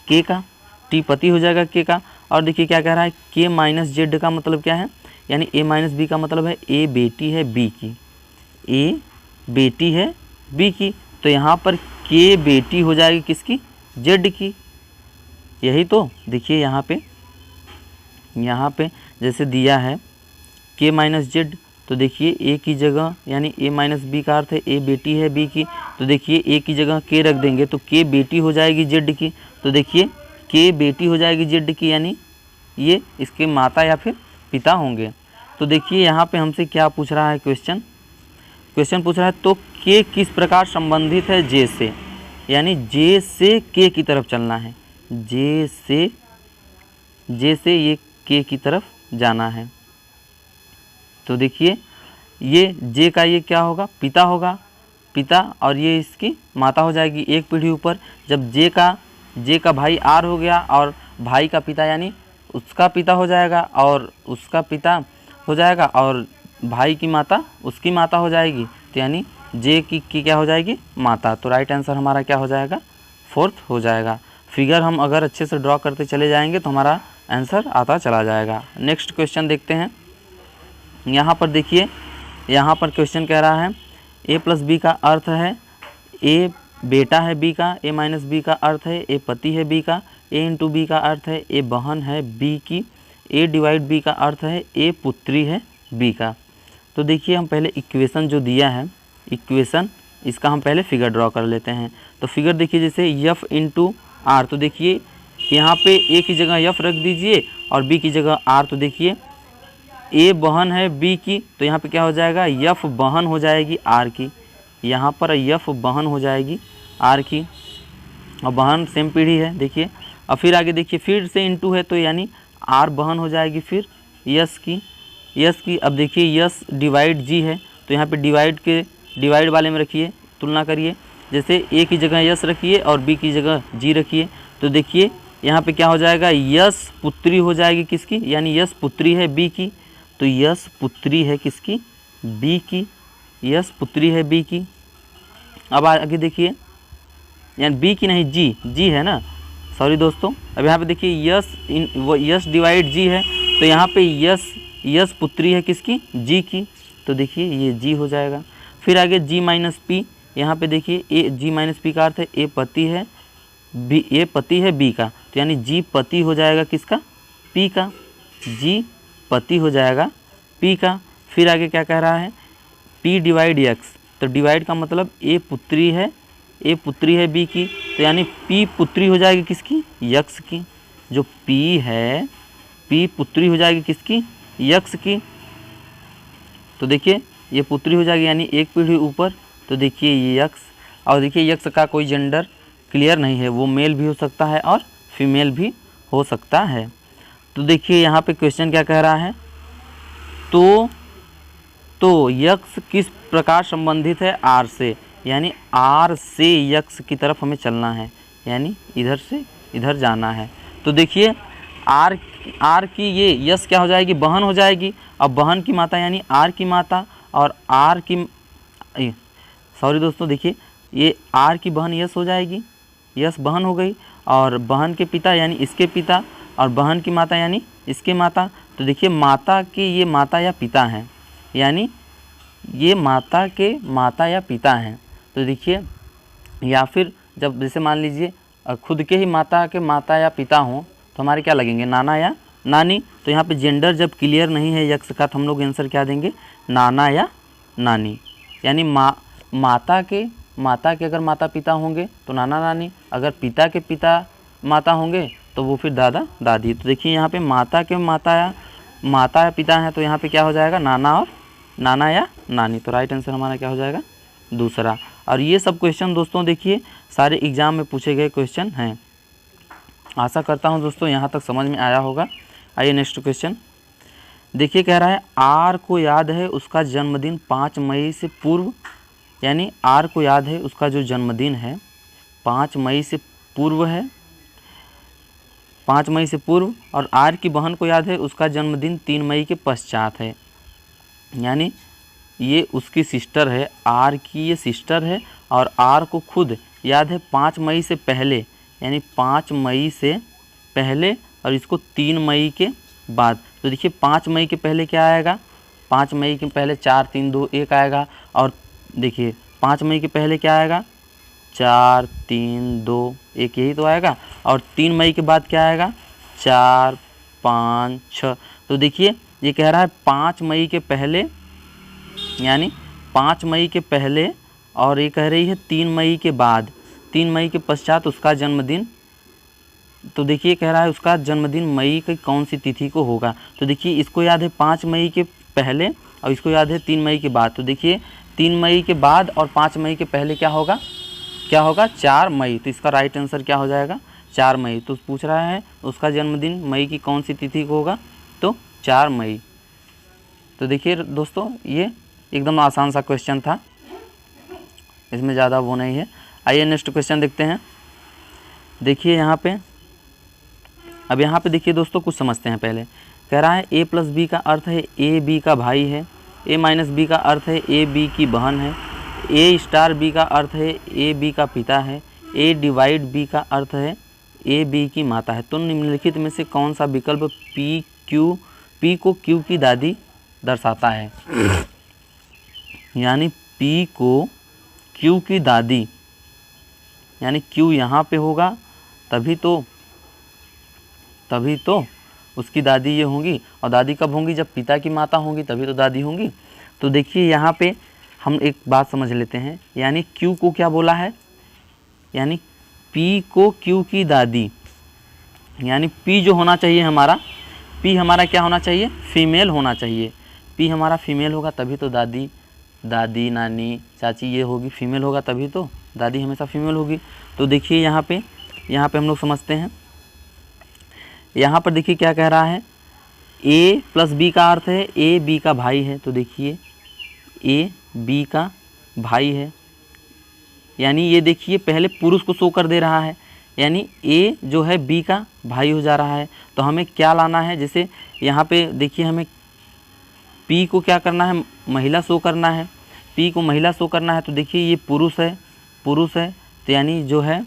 के का, टी पति हो जाएगा के का। और देखिए क्या कह रहा है, के माइनस जेड का मतलब क्या है, यानी ए माइनस बी का मतलब है ए बेटी है बी की, ए बेटी है बी की। तो यहाँ पर के बेटी हो जाएगी किसकी, जेड की। यही तो देखिए यहाँ पे जैसे दिया है के माइनस जेड, तो देखिए ए की जगह यानी ए माइनस बी का अर्थ है ए बेटी है बी की, तो देखिए ए की जगह के रख देंगे तो के बेटी हो जाएगी जेड की। तो देखिए के बेटी हो जाएगी जेड की यानी ये इसके माता या फिर पिता होंगे। तो देखिए यहाँ पे हमसे क्या पूछ रहा है, क्वेश्चन पूछ रहा है तो के किस प्रकार संबंधित है जे से, यानी जे से के की तरफ चलना है, जे से ये के की तरफ जाना है। तो देखिए ये जे का ये क्या होगा, पिता होगा, पिता, और ये इसकी माता हो जाएगी एक पीढ़ी ऊपर। जब जे का भाई आर हो गया और भाई का पिता यानी उसका पिता हो जाएगा और उसका पिता हो जाएगा और भाई की माता उसकी माता हो जाएगी, तो यानी जे की क्या हो जाएगी, माता। तो राइट आंसर हमारा क्या हो जाएगा, फोर्थ हो जाएगा। फिगर हम अगर अच्छे से ड्रॉ करते चले जाएंगे तो हमारा आंसर आता चला जाएगा। नेक्स्ट क्वेश्चन देखते हैं। यहाँ पर देखिए यहाँ पर क्वेश्चन कह रहा है ए प्लस बी का अर्थ है ए बेटा है बी का, ए माइनस बी का अर्थ है ए पति है बी का, ए इंटू बी का अर्थ है ए बहन है बी की, ए डिवाइड बी का अर्थ है ए पुत्री है बी का। तो देखिए हम पहले इक्वेशन जो दिया है, इक्वेशन इसका हम पहले फिगर ड्रॉ कर लेते हैं। तो फिगर देखिए जैसे यफ इंटू आर, तो देखिए यहाँ पे ए की जगह यफ रख दीजिए और बी की जगह आर। तो देखिए ए बहन है बी की, तो यहाँ पे क्या हो जाएगा, यफ बहन हो जाएगी आर की, यहाँ पर यफ बहन हो जाएगी आर की, और बहन सेम पीढ़ी है देखिए। और फिर आगे देखिए फिर से इंटू है तो यानी आर बहन हो जाएगी फिर यस की, यस की, अब देखिए यस डिवाइड जी है तो यहाँ पे डिवाइड वाले में रखिए, तुलना करिए। जैसे ए की जगह यस रखिए और बी की जगह जी रखिए, तो देखिए यहाँ पे क्या हो जाएगा, यस पुत्री हो जाएगी किसकी, यानी यस पुत्री है बी की, तो यस पुत्री है किसकी, बी की, यस पुत्री है बी की। अब आगे देखिए, यानी बी की नहीं, जी है ना, सॉरी दोस्तों। अब यहाँ पे देखिए यस डिवाइड जी है तो यहाँ पे यस पुत्री है किसकी, जी की, तो देखिए ये जी हो जाएगा। फिर आगे जी माइनस पी, यहाँ पे देखिए ए जी माइनस पी का अर्थ है ए पति है बी का, तो यानी जी पति हो जाएगा किसका, पी का, जी पति हो जाएगा पी का। फिर आगे क्या कह रहा है, पी डिवाइड एक्स, तो डिवाइड का मतलब ए पुत्री है बी की, तो यानी पी पुत्री हो जाएगी किसकी, यक्स की, जो पी है पी पुत्री हो जाएगी किसकी, यक्स की। तो देखिए ये पुत्री हो जाएगी यानी एक पीढ़ी ऊपर, तो देखिए ये यक्स, और देखिए यक्स का कोई जेंडर क्लियर नहीं है, वो मेल भी हो सकता है और फीमेल भी हो सकता है। तो देखिए यहाँ पे क्वेश्चन क्या कह रहा है, तो यक्स किस प्रकार संबंधित है आर से, यानी आर से यक्स की तरफ हमें चलना है, यानी इधर से इधर जाना है। तो देखिए आर की ये यस क्या हो जाएगी, बहन हो जाएगी। अब बहन की माता यानी आर की माता, और आर की, सॉरी दोस्तों, देखिए ये आर की बहन यस हो जाएगी, यस बहन हो गई, और बहन के पिता यानी इसके पिता, और बहन की माता यानी इसके माता। तो देखिए माता के ये माता या पिता हैं, यानी ये माता के माता या पिता हैं। तो देखिए, या फिर जब जैसे मान लीजिए खुद के ही माता के माता या पिता हों तो हमारे क्या लगेंगे, नाना या नानी। तो यहाँ पे जेंडर जब क्लियर नहीं है यक्स का तो हम लोग आंसर क्या देंगे, नाना या नानी। यानी माता के अगर माता पिता होंगे तो नाना नानी, अगर पिता के पिता माता होंगे तो वो फिर दादा दादी। तो देखिए यहाँ पे माता के माता या पिता हैं तो यहाँ पे क्या हो जाएगा, नाना या नानी। तो राइट आंसर हमारा क्या हो जाएगा, दूसरा। और ये सब क्वेश्चन दोस्तों देखिए सारे एग्जाम में पूछे गए क्वेश्चन हैं। आशा करता हूँ दोस्तों यहाँ तक समझ में आया होगा। आइए नेक्स्ट क्वेश्चन देखिए, कह रहा है आर को याद है उसका जन्मदिन 5 मई से पूर्व, यानी आर को याद है उसका जो जन्मदिन है 5 मई से पूर्व है, 5 मई से पूर्व, और आर की बहन को याद है उसका जन्मदिन 3 मई के पश्चात है, यानी ये उसकी सिस्टर है, आर की ये सिस्टर है, और आर को खुद याद है 5 मई से पहले, यानी 5 मई से पहले, और इसको 3 मई के बाद। तो देखिए 5 मई के पहले क्या आएगा, 5 मई के पहले 4 3 2 1 आएगा, और देखिए 5 मई के पहले क्या आएगा, 4 3 2 1, यही तो आएगा। और 3 मई के बाद क्या आएगा, 4 5 6। तो देखिए ये कह रहा है 5 मई के पहले, यानी 5 मई के पहले, और ये कह रही है 3 मई के बाद, 3 मई के पश्चात उसका जन्मदिन। तो देखिए कह रहा है उसका जन्मदिन मई की कौन सी तिथि को होगा। तो देखिए इसको याद है 5 मई के पहले और इसको याद है 3 मई के बाद। तो देखिए 3 मई के बाद और 5 मई के पहले क्या होगा, 4 मई। तो इसका राइट आंसर क्या हो जाएगा, 4 मई। तो पूछ रहा है उसका जन्मदिन मई की कौन सी तिथि को होगा, तो 4 मई। तो देखिए दोस्तों ये एकदम आसान सा क्वेश्चन था, इसमें ज़्यादा वो नहीं है। आइए नेक्स्ट क्वेश्चन देखते हैं। देखिए यहाँ पे, अब यहाँ पे देखिए दोस्तों कुछ समझते हैं पहले। कह रहा है ए प्लस बी का अर्थ है ए बी का भाई है, ए माइनस बी का अर्थ है ए बी की बहन है, ए स्टार बी का अर्थ है ए बी का पिता है, ए डिवाइड बी का अर्थ है ए बी की माता है। तो निम्नलिखित में से कौन सा विकल्प पी को क्यू की दादी दर्शाता है, यानी पी को क्यू की दादी, यानी क्यू यहाँ पे होगा तभी तो उसकी दादी ये होंगी, और दादी कब होंगी, जब पिता की माता होंगी तभी तो दादी होंगी। तो देखिए यहाँ पे हम एक बात समझ लेते हैं, यानी क्यू को क्या बोला है, यानी पी को क्यू की दादी, यानी पी जो होना चाहिए हमारा, पी हमारा क्या होना चाहिए, फीमेल होना चाहिए। पी हमारा फीमेल होगा तभी तो दादी नानी चाची ये होगी, फीमेल होगा तभी तो दादी हमेशा फीमेल होगी। तो देखिए यहाँ पे हम लोग समझते हैं। यहाँ पर देखिए क्या कह रहा है, ए प्लस बी का अर्थ है ए बी का भाई है, तो देखिए ए बी का भाई है, यानी ये देखिए पहले पुरुष को शो कर दे रहा है, यानी ए जो है बी का भाई हो जा रहा है। तो हमें क्या लाना है, जैसे यहाँ पे देखिए हमें पी को क्या करना है, महिला शो करना है, पी को महिला शो करना है। तो देखिए ये पुरुष है, तो यानी जो है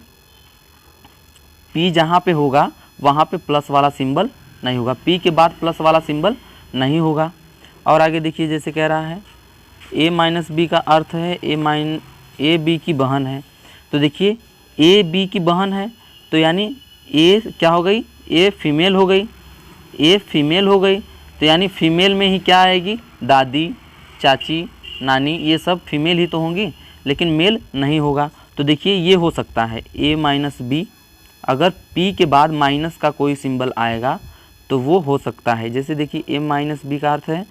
पी जहाँ पे होगा वहाँ पे प्लस वाला सिंबल नहीं होगा, पी के बाद प्लस वाला सिंबल नहीं होगा। और आगे देखिए जैसे कह रहा है ए माइनस बी का अर्थ है ए बी की बहन है। तो देखिए ए बी की बहन है, तो यानी ए क्या हो गई, ए फीमेल हो गई, ए फीमेल हो गई। तो यानी फीमेल में ही क्या आएगी, दादी, चाची, नानी, ये सब फीमेल ही तो होंगी, लेकिन मेल नहीं होगा। तो देखिए ये हो सकता है ए माइनस बी, अगर पी के बाद माइनस का कोई सिंबल आएगा तो वो हो सकता है। जैसे देखिए ए माइनस बी का अर्थ है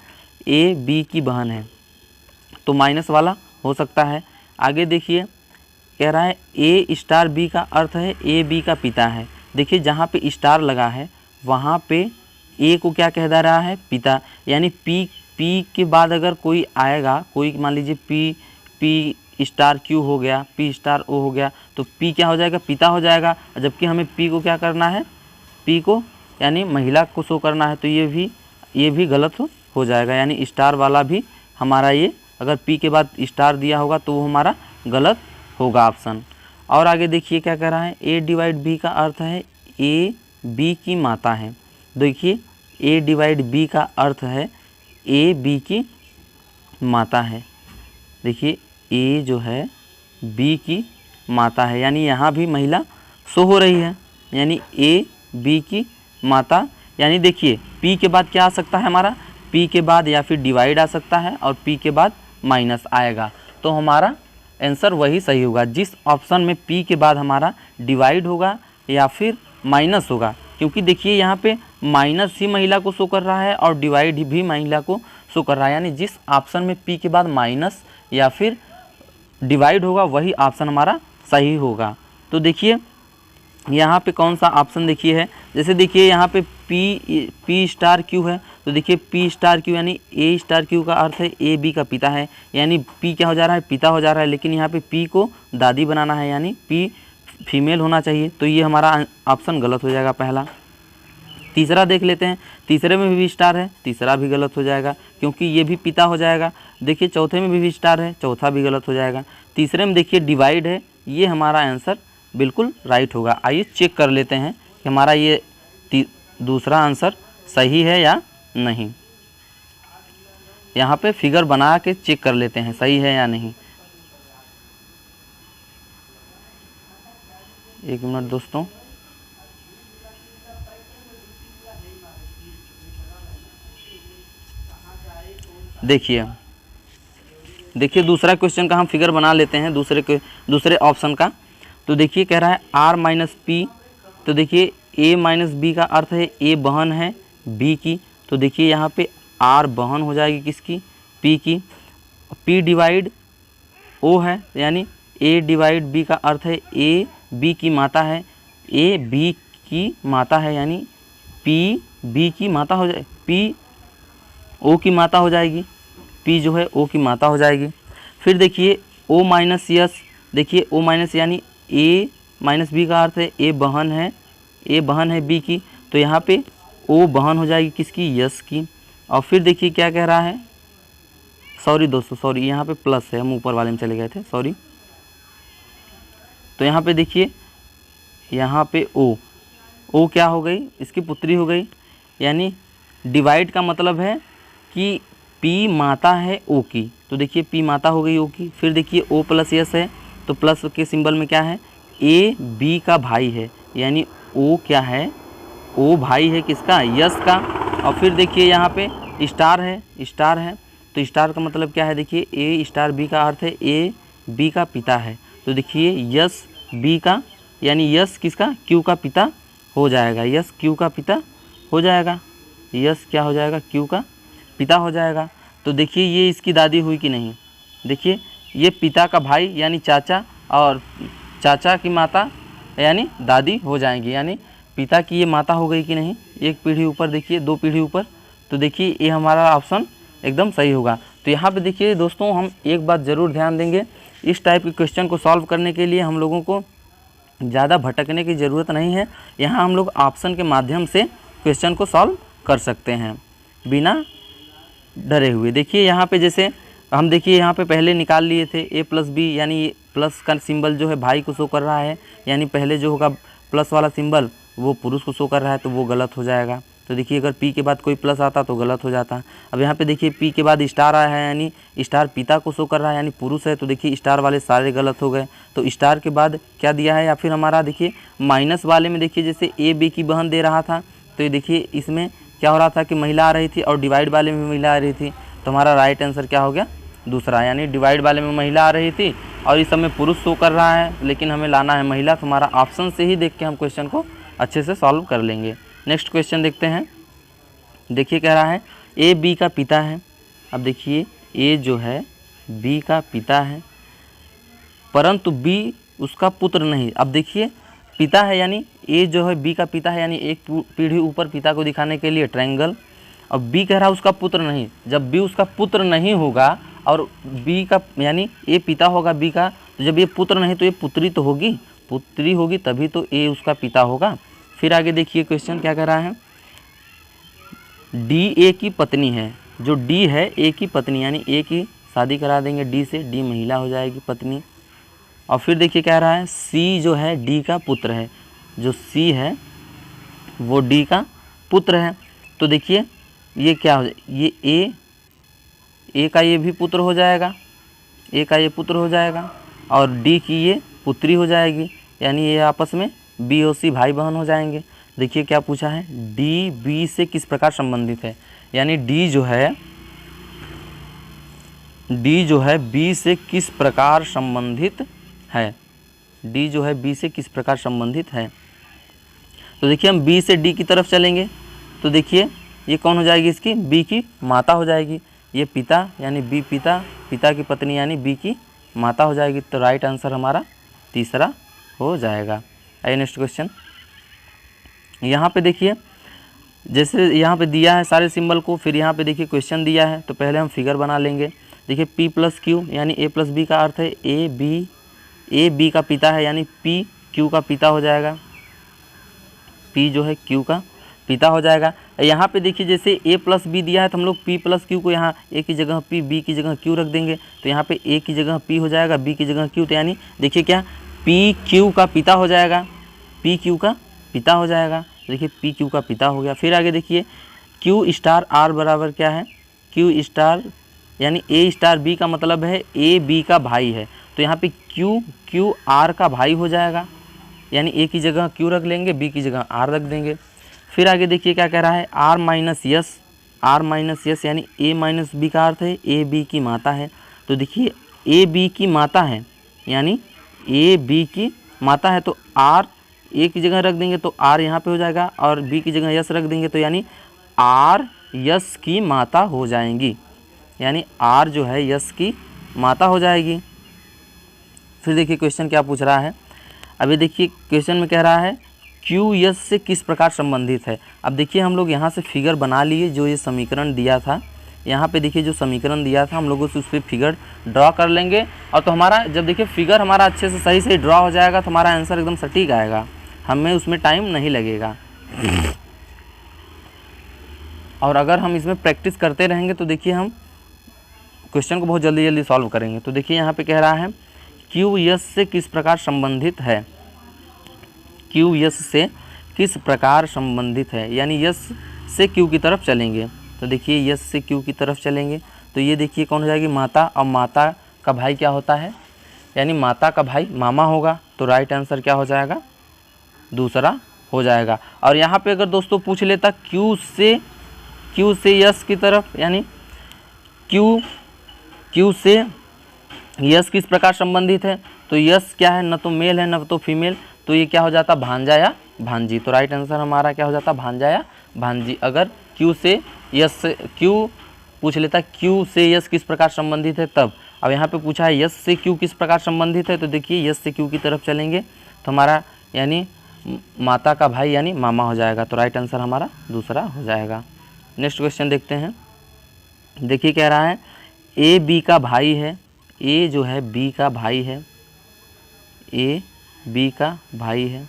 ए बी की बहन है, तो माइनस वाला हो सकता है। आगे देखिए कह रहा है ए स्टार बी का अर्थ है ए बी का पिता है। देखिए जहाँ पे स्टार लगा है वहाँ पे ए को क्या कह दे रहा है, पिता, यानी पी के बाद अगर कोई आएगा, कोई मान लीजिए पी स्टार क्यू हो गया, पी स्टार ओ हो गया, तो पी क्या हो जाएगा, पिता हो जाएगा। जबकि हमें पी को क्या करना है, पी को यानी महिला को शो करना है, तो ये भी गलत हो जाएगा, यानी स्टार वाला भी हमारा ये अगर पी के बाद स्टार दिया होगा तो वो हमारा गलत होगा ऑप्शन। और आगे देखिए क्या कह रहा है, ए डिवाइड बी का अर्थ है ए बी की माता है। देखिए ए डिवाइड बी का अर्थ है ए बी की माता है। देखिए ए जो है बी की माता है, यानी यहाँ भी महिला शो हो रही है, यानी ए बी की माता। यानी देखिए पी के बाद क्या आ सकता है हमारा, पी के बाद या फिर डिवाइड आ सकता है और पी के बाद माइनस आएगा, तो हमारा आंसर वही सही होगा जिस ऑप्शन में पी के बाद हमारा डिवाइड होगा या फिर माइनस होगा। क्योंकि देखिए यहाँ पे माइनस ही महिला को शो कर रहा है और डिवाइड भी महिला को शो कर रहा है, यानी जिस ऑप्शन में पी के बाद माइनस या फिर डिवाइड होगा वही ऑप्शन हमारा सही होगा। तो देखिए यहाँ पे कौन सा ऑप्शन देखिए है, जैसे देखिए यहाँ पे पी स्टार क्यू है, तो देखिए पी स्टार क्यू यानी ए स्टार क्यू का अर्थ है ए बी का पिता है, यानी पी क्या हो जा रहा है, पिता हो जा रहा है, लेकिन यहाँ पे पी को दादी बनाना है, यानी पी फीमेल होना चाहिए, तो ये हमारा ऑप्शन गलत हो जाएगा पहला। तीसरा देख लेते हैं, तीसरे में भी स्टार है, तीसरा भी गलत हो जाएगा क्योंकि ये भी पिता हो जाएगा। देखिए चौथे में भी स्टार है, चौथा भी गलत हो जाएगा। तीसरे में देखिए डिवाइड है, ये हमारा आंसर बिल्कुल राइट होगा। आइए चेक कर लेते हैं कि हमारा ये दूसरा आंसर सही है या नहीं। यहाँ पे फिगर बना के चेक कर लेते हैं सही है या नहीं। एक मिनट दोस्तों, देखिए दूसरा क्वेश्चन का हम फिगर बना लेते हैं दूसरे ऑप्शन का। तो देखिए कह रहा है आर माइनस पी, तो देखिए ए माइनस बी का अर्थ है ए बहन है बी की, तो देखिए यहाँ पे आर बहन हो जाएगी किसकी, पी की। पी डिवाइड ओ है, यानी ए डिवाइड बी का अर्थ है ए बी की माता है, ए बी की माता है, यानी पी बी की माता हो जाए, पी ओ की माता हो जाएगी, पी जो है ओ की माता हो जाएगी। फिर देखिए ओ माइनस यस, देखिए ओ माइनस यानी ए माइनस बी का अर्थ है ए बहन है बी की, तो यहाँ पे ओ बहन हो जाएगी किसकी, यस की। और फिर देखिए क्या कह रहा है, सॉरी दोस्तों सॉरी, यहाँ पे प्लस है, हम ऊपर वाले में चले गए थे, सॉरी। तो यहाँ पे देखिए यहाँ पे ओ क्या हो गई, इसकी पुत्री हो गई, यानी डिवाइड का मतलब है कि पी माता है ओ की, तो देखिए पी माता हो गई ओ की। फिर देखिए ओ प्लस यस है, तो प्लस के सिंबल में क्या है, ए बी का भाई है, यानी ओ क्या है, ओ भाई है किसका, यस का। और फिर देखिए यहाँ पे स्टार है, तो स्टार का मतलब क्या है, देखिए ए स्टार बी का अर्थ है ए बी का पिता है, तो देखिए यस बी का, यानी यस किसका, क्यू का पिता हो जाएगा, यस क्यू का पिता हो जाएगा, यस क्या हो जाएगा, क्यू का पिता हो जाएगा। तो देखिए ये इसकी दादी हुई कि नहीं, देखिए ये पिता का भाई यानी चाचा और चाचा की माता यानी दादी हो जाएंगी, यानी पिता की ये माता हो गई कि नहीं। एक पीढ़ी ऊपर देखिए, दो पीढ़ी ऊपर, तो देखिए ये हमारा ऑप्शन एकदम सही होगा। तो यहाँ पे देखिए दोस्तों, हम एक बात ज़रूर ध्यान देंगे, इस टाइप के क्वेश्चन को सॉल्व करने के लिए हम लोगों को ज़्यादा भटकने की ज़रूरत नहीं है। यहाँ हम लोग ऑप्शन के माध्यम से क्वेश्चन को सॉल्व कर सकते हैं बिना डरे हुए। देखिए यहाँ पे जैसे हम देखिए यहाँ पे पहले निकाल लिए थे a प्लस बी, यानी प्लस का सिंबल जो है भाई को शो कर रहा है, यानी पहले जो होगा प्लस वाला सिंबल वो पुरुष को शो कर रहा है, तो वो गलत हो जाएगा। तो देखिए अगर p के बाद कोई प्लस आता तो गलत हो जाता। अब यहाँ पे देखिए p के बाद स्टार आया है, यानी स्टार पिता को शो कर रहा है, यानी पुरुष है, तो देखिए स्टार वाले सारे गलत हो गए। तो स्टार के बाद क्या दिया है, या फिर हमारा देखिए माइनस वाले में देखिए जैसे a b की बहन दे रहा था, तो ये देखिए इसमें क्या हो रहा था कि महिला आ रही थी, और डिवाइड वाले में महिला आ रही थी। तो हमारा राइट आंसर क्या हो गया, दूसरा, यानी डिवाइड वाले में महिला आ रही थी और इस समय पुरुष शो कर रहा है, लेकिन हमें लाना है महिला। तो हमारा ऑप्शन से ही देख के हम क्वेश्चन को अच्छे से सॉल्व कर लेंगे। नेक्स्ट क्वेश्चन देखते हैं। देखिए कह रहा है ए बी का पिता है। अब देखिए ए जो है बी का पिता है, परंतु बी उसका पुत्र नहीं। अब देखिए पिता है, यानी ए जो है बी का पिता है, यानी एक पीढ़ी ऊपर पिता को दिखाने के लिए ट्रायंगल। अब बी कह रहा है उसका पुत्र नहीं। जब बी उसका पुत्र नहीं होगा और बी का यानी ए पिता होगा बी का, तो जब ये पुत्र नहीं तो ये पुत्री तो होगी, पुत्री होगी, तभी तो ए उसका पिता होगा। फिर आगे देखिए क्वेश्चन क्या कह रहा है, डी ए की पत्नी है। जो डी है ए की पत्नी, यानी ए की शादी करा देंगे डी से, डी महिला हो जाएगी पत्नी। और फिर देखिए कह रहा है सी जो है डी का पुत्र है। जो सी है वो डी का पुत्र है। तो देखिए ये क्या हो जाए, ये ए का ये भी पुत्र हो जाएगा, ए का ये पुत्र हो जाएगा, और डी की ये पुत्री हो जाएगी, यानी ये आपस में बी और सी भाई बहन हो जाएंगे। देखिए क्या पूछा है, डी बी से किस प्रकार संबंधित है, यानी डी जो है बी से किस प्रकार संबंधित है, डी जो है बी से किस प्रकार संबंधित है। तो देखिए हम बी से डी की तरफ चलेंगे, तो देखिए ये कौन हो जाएगी, इसकी बी की माता हो जाएगी। ये पिता यानी बी पिता, पिता की पत्नी यानी बी की माता हो जाएगी। तो राइट आंसर हमारा तीसरा हो जाएगा। आइए नेक्स्ट क्वेश्चन। यहाँ पे देखिए जैसे यहाँ पे दिया है सारे सिंबल को, फिर यहाँ पे देखिए क्वेश्चन दिया है, तो पहले हम फिगर बना लेंगे। देखिए p प्लस क्यू यानी a प्लस बी का अर्थ है ए बी का पिता है, यानी p क्यू का पिता हो जाएगा, p जो है q का पिता हो जाएगा। यहाँ पे देखिए जैसे a प्लस बी दिया है, तो हम लोग p प्लस क्यू को यहाँ a की जगह p, b की जगह q रख देंगे। तो यहाँ पे a की जगह p हो जाएगा, b की जगह q, तो यानी देखिए क्या p q का पिता हो जाएगा, p q का पिता हो जाएगा। देखिए p q का पिता हो गया। फिर आगे देखिए q स्टार r बराबर क्या है, q स्टार यानी a स्टार b का मतलब है a b का भाई है, तो यहाँ पे q r का भाई हो जाएगा, यानी a की जगह q रख लेंगे, b की जगह r रख देंगे। फिर आगे देखिए क्या कह रहा है, r माइनस यस यानी a माइनस बी का अर्थ है a b की माता है। तो देखिए a b की माता है, यानी a b की माता है, तो r a की जगह रख देंगे तो r यहाँ पे हो जाएगा, और b की जगह यस रख देंगे तो यानी r यस की माता हो जाएंगी, यानी r जो है यस की माता हो जाएगी। फिर देखिए क्वेश्चन क्या पूछ रहा है। अभी देखिए क्वेश्चन में कह रहा है क्यू यस से किस प्रकार संबंधित है। अब देखिए हम लोग यहाँ से फिगर बना लिए, जो ये समीकरण दिया था, यहाँ पे देखिए जो समीकरण दिया था हम लोगों से उस पर फिगर ड्रॉ कर लेंगे। और तो हमारा जब देखिए फिगर हमारा अच्छे से सही से ड्रॉ हो जाएगा तो हमारा आंसर एकदम सटीक आएगा, हमें उसमें टाइम नहीं लगेगा। और अगर हम इसमें प्रैक्टिस करते रहेंगे तो देखिए हम क्वेश्चन को बहुत जल्दी जल्दी सॉल्व करेंगे। तो देखिए यहाँ पे कह रहा है क्यू यस से किस प्रकार संबंधित है, क्यू यस से किस प्रकार संबंधित है, यानी यस से क्यू की तरफ चलेंगे। तो देखिए यस से क्यू की तरफ चलेंगे तो ये देखिए कौन हो जाएगी, माता। और माता का भाई क्या होता है, यानी माता का भाई मामा होगा। तो राइट आंसर क्या हो जाएगा, दूसरा हो जाएगा। और यहाँ पे अगर दोस्तों पूछ लेता क्यू से यस की तरफ, यानी क्यू से यस किस प्रकार संबंधित है, तो यस क्या है, न तो मेल है न तो फीमेल, तो ये क्या हो जाता, भांजा या भांजी। तो राइट आंसर हमारा क्या हो जाता, भांजा या भांजी। अगर क्यू से यस क्यू पूछ लेता क्यू से यस किस प्रकार संबंधित है तब। अब यहाँ पे पूछा है यस से क्यू किस प्रकार संबंधित है, तो देखिए यस से क्यू की तरफ चलेंगे तो हमारा यानी माता का भाई यानी मामा हो जाएगा। तो राइट आंसर हमारा दूसरा हो जाएगा। नेक्स्ट क्वेश्चन देखते हैं। देखिए कह रहा है ए बी का भाई है, ए जो है बी का भाई है, ए बी का भाई है,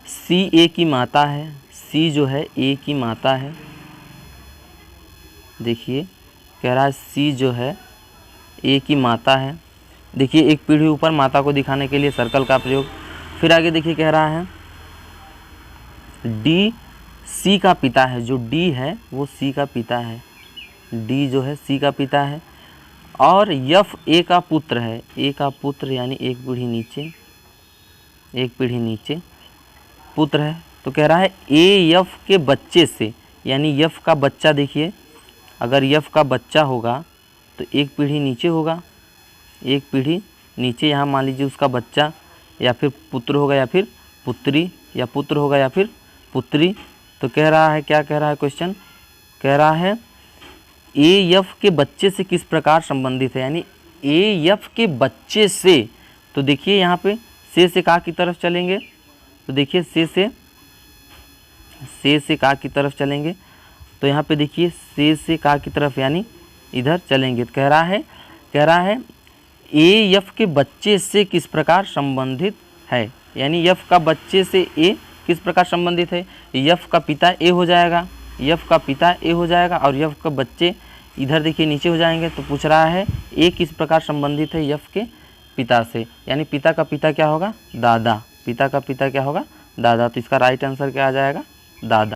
सी ए की माता है, सी जो है ए की माता है। देखिए कह रहा है सी जो है ए की माता है। देखिए एक पीढ़ी ऊपर माता को दिखाने के लिए सर्कल का प्रयोग। फिर आगे देखिए कह रहा है डी सी का पिता है, जो डी है वो सी का पिता है, डी जो है सी का पिता है, और यफ ए का पुत्र है, ए का पुत्र यानी एक पीढ़ी नीचे, एक पीढ़ी नीचे पुत्र है। तो कह रहा है ए यफ के बच्चे से, यानी यफ का बच्चा, देखिए अगर यफ का बच्चा होगा तो एक पीढ़ी नीचे होगा, एक पीढ़ी नीचे, यहाँ मान लीजिए उसका बच्चा या फिर पुत्र होगा या फिर पुत्री, या पुत्र होगा या फिर पुत्री। तो कह रहा है, क्या कह रहा है क्वेश्चन, कह रहा है ए यफ के बच्चे से किस प्रकार संबंधित है, यानी ए यफ के बच्चे से। तो देखिए यहाँ पे से का की तरफ चलेंगे, तो देखिए से का की तरफ चलेंगे, तो यहाँ पे देखिए से का की तरफ यानी इधर चलेंगे। तो कह रहा है ए यफ के बच्चे से किस प्रकार संबंधित है, यानी यफ का बच्चे से ए किस प्रकार संबंधित है। यफ का पिता ए हो जाएगा, यफ का पिता ए हो जाएगा, और यफ का बच्चे इधर देखिए नीचे हो जाएंगे। तो पूछ रहा है ए किस प्रकार संबंधित है यफ के पिता से, यानी पिता का पिता क्या होगा, दादा, पिता का पिता क्या होगा, दादा। तो इसका राइट आंसर क्या आ जाएगा, दादा।